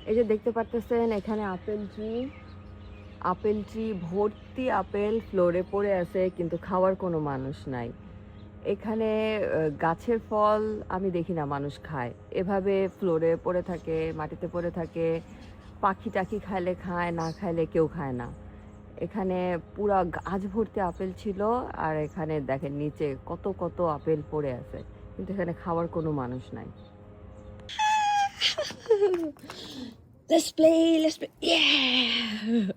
এই যে দেখতে পারতেছেন এখানে আপেল ট্রি ভর্তি আপেল ফ্লোরে পড়ে আছে, কিন্তু খাওয়ার কোনো মানুষ নাই। এখানে গাছের ফল আমি দেখি না মানুষ খায়, এভাবে ফ্লোরে পড়ে থাকে, মাটিতে পড়ে থাকে। পাখি টাখি খাইলে খায়, না খাইলে কেউ খায় না। এখানে পুরা গাছ ভর্তি আপেল ছিল, আর এখানে দেখেন নিচে কত কত আপেল পড়ে আছে, কিন্তু এখানে খাওয়ার কোনো মানুষ নাই। Let's play. Yeah.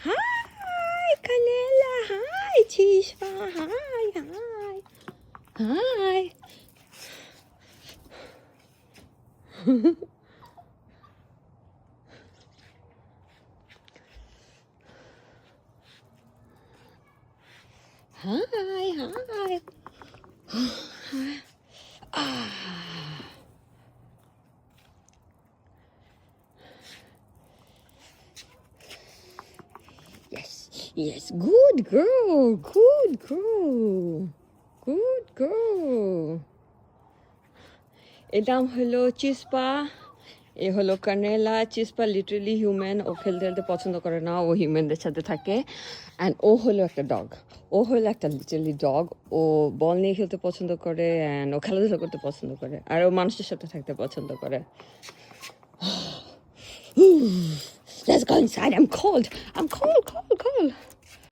Hi, Canela. Hi, Chispa. Hi. Hi. Hi. Yes, good girl. এর নাম হলো চিসপা, এ হলো কার্নেলা। চিসপা লিটারেলি হিউম্যান, ও খেলতে খেলতে পছন্দ করে না, ও হিউম্যানদের সাথে থাকে। অ্যান্ড ও হলো একটা ডগ, লিটারেলি ডগ। ও বল নিয়ে খেলতে পছন্দ করে, অ্যান্ড ও খেলাধুলা করতে পছন্দ করে, আর ও মানুষের সাথে থাকতে পছন্দ করে। Let's go inside. I'm cold.